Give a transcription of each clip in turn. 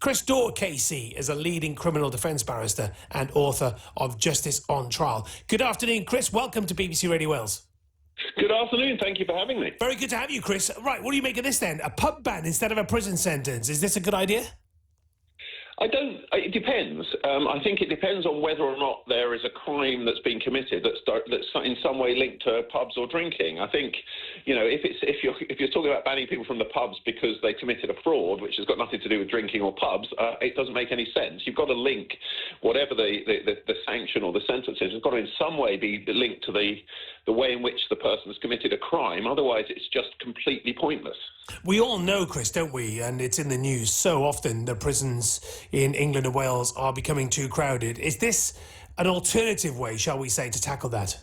Daw KC is a leading criminal defence barrister and author of Justice on Trial. Good afternoon, Chris. Welcome to BBC Radio Wales. Good afternoon. Thank you for having me. Very good to have you, Chris. Right, what do you make of this then? A pub ban instead of a prison sentence. Is this a good idea? It depends. I think it depends on whether or not there is a crime that's been committed that's in some way linked to pubs or drinking. I think, you know, if you're talking about banning people from the pubs because they committed a fraud, which has got nothing to do with drinking or pubs, it doesn't make any sense. You've got to link whatever the sanction or the sentence is. It's got to in some way be linked to the way in which the person has committed a crime. Otherwise, it's just completely pointless. We all know, Chris, don't we? And it's in the news so often, the prisons in England and Wales are becoming too crowded. Is this an alternative way, shall we say, to tackle that?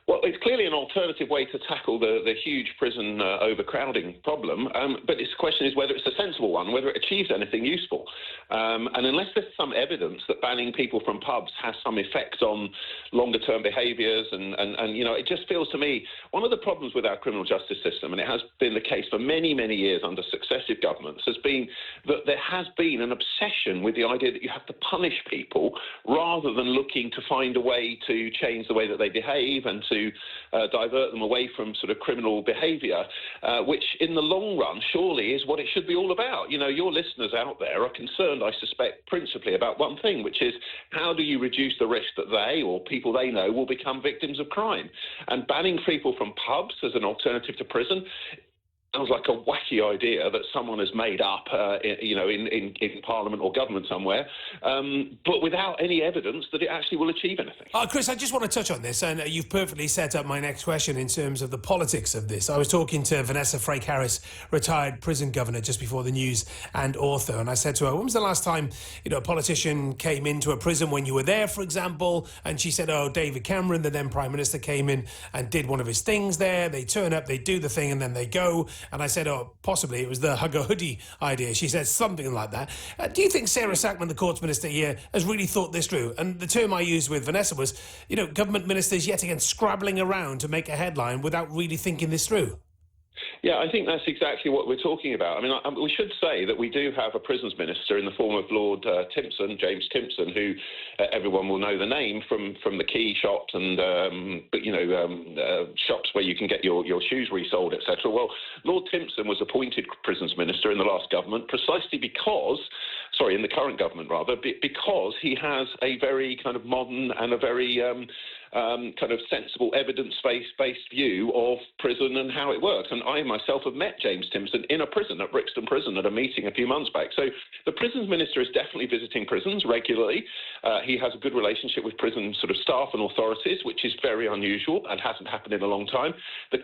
Well, it's clearly an alternative way to tackle the huge prison overcrowding problem, but the question is whether it's a sensible one, whether it achieves anything useful. And unless there's some evidence that banning people from pubs has some effect on longer-term behaviours, and you know, it just feels to me, one of the problems with our criminal justice system, and it has been the case for many, many years under successive governments, has been that there has been an obsession with the idea that you have to punish people rather than looking to find a way to change the way that they behave and to divert them away from sort of criminal behaviour, which in the long run surely is what it should be all about. You know, your listeners out there are concerned, I suspect, principally about one thing, which is how do you reduce the risk that they or people they know will become victims of crime? And banning people from pubs as an alternative to prison sounds like a wacky idea that someone has made up, in Parliament or government somewhere, but without any evidence that it actually will achieve anything. Chris, I just want to touch on this, and you've perfectly set up my next question in terms of the politics of this. I was talking to Vanessa Frake-Harris, retired prison governor, just before the news, and author, and I said to her, when was the last time, you know, a politician came into a prison when you were there, for example? And she said, oh, David Cameron, the then Prime Minister, came in and did one of his things there. They turn up, they do the thing, and then they go. And I said, oh, possibly it was the hug a hoodie idea. She said something like that. Do you think Sarah Sackman, the courts minister here, has really thought this through? And the term I used with Vanessa was, you know, government ministers yet again scrabbling around to make a headline without really thinking this through. Yeah, I think that's exactly what we're talking about. I mean, we should say that we do have a prisons minister in the form of Lord James Timpson, who everyone will know the name from the key shops and shops where you can get your shoes resold, etc. Well, Lord Timpson was appointed prisons minister in the last government precisely because, in the current government rather, because he has a very kind of modern and a very kind of sensible evidence-based view of prison and how it works. And I myself have met James Timpson in a prison at Brixton Prison at a meeting a few months back. So the prisons minister is definitely visiting prisons regularly. He has a good relationship with prison sort of staff and authorities, which is very unusual and hasn't happened in a long time. The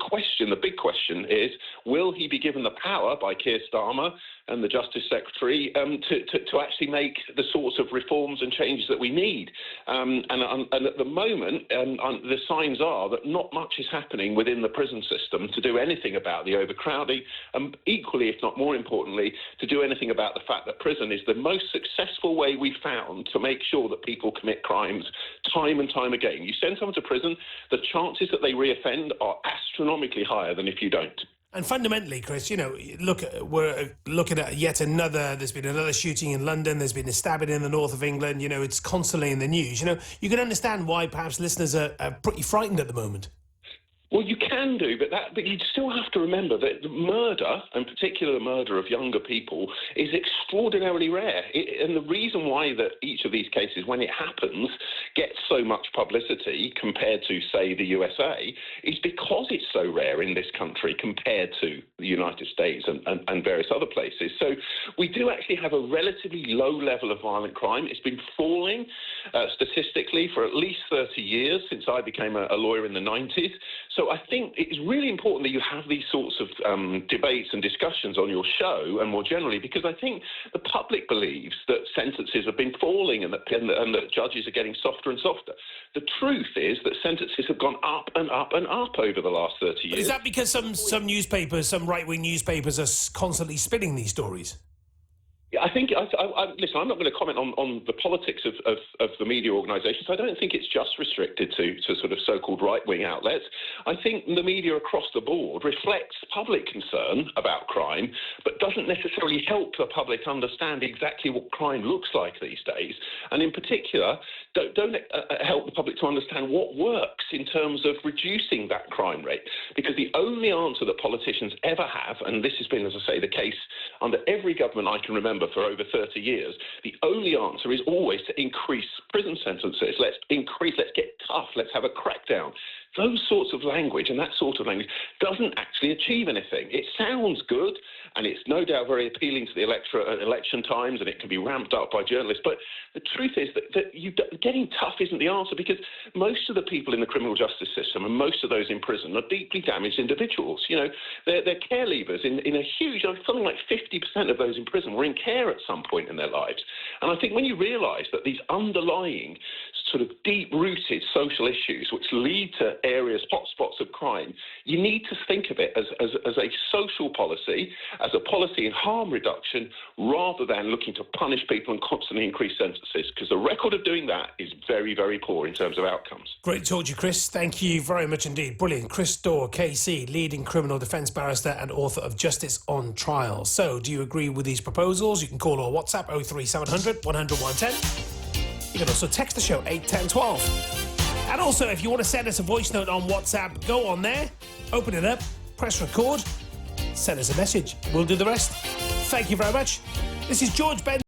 big question is, will he be given the power by Keir Starmer and the Justice Secretary to actually make the sorts of reforms and changes that we need? And at the moment, the signs are that not much is happening within the prison system to do anything about the overcrowding, and equally, if not more importantly, to do anything about the fact that prison is the most successful way we've found to make sure that people commit crimes time and time again. You send someone to prison, the chances that they reoffend are astronomically higher than if you don't. And fundamentally, Chris, you know, look, we're looking at yet another, there's been another shooting in London, there's been a stabbing in the north of England, you know, it's constantly in the news. You know, you can understand why perhaps listeners are pretty frightened at the moment. Well, you can do, but you still have to remember that the murder, and particularly the murder of younger people, is extraordinarily rare. And the reason why that each of these cases, when it happens, gets so much publicity compared to, say, the USA, is because it's so rare in this country compared to the United States and various other places. So we do actually have a relatively low level of violent crime. It's been falling statistically for at least 30 years since I became a lawyer in the 90s. So I think it's really important that you have these sorts of debates and discussions on your show and more generally, because I think the public believes that sentences have been falling and that judges are getting softer and softer. The truth is that sentences have gone up and up and up over the last 30 years. Is that because some newspapers, some right-wing newspapers are constantly spinning these stories? Yeah, I think, listen, I'm not going to comment on the politics of the media organisations. I don't think it's just restricted to sort of so-called right-wing outlets. I think the media across the board reflects public concern about crime, but doesn't necessarily help the public understand exactly what crime looks like these days. And in particular, don't help the public to understand what works in terms of reducing that crime rate. Because the only answer that politicians ever have, and this has been, as I say, the case under every government I can remember for over 30 years, the only answer is always to increase prison sentences. Let's get tough, let's have a crackdown. Those sorts of language and that sort of language doesn't actually achieve anything. It sounds good, and it's no doubt very appealing to the electorate at election times, and it can be ramped up by journalists. But the truth is that getting tough isn't the answer, because most of the people in the criminal justice system and most of those in prison are deeply damaged individuals. You know, they're care leavers in a huge, something like 50% of those in prison were in care at some point in their lives. And I think when you realise that these underlying sort of deep-rooted social issues which lead to areas, hotspots of crime, you need to think of it as a social policy, as a policy in harm reduction, rather than looking to punish people and constantly increase sentences, because the record of doing that is very, very poor in terms of outcomes. Great to talk to you, Chris. Thank you very much indeed. Brilliant. Chris Daw KC, leading criminal defence barrister and author of Justice on Trial. So, do you agree with these proposals? You can call or WhatsApp 03700 100 110. You can also text the show 81012. And also, if you want to send us a voice note on WhatsApp, go on there, open it up, press record, send us a message. We'll do the rest. Thank you very much. This is George Ben.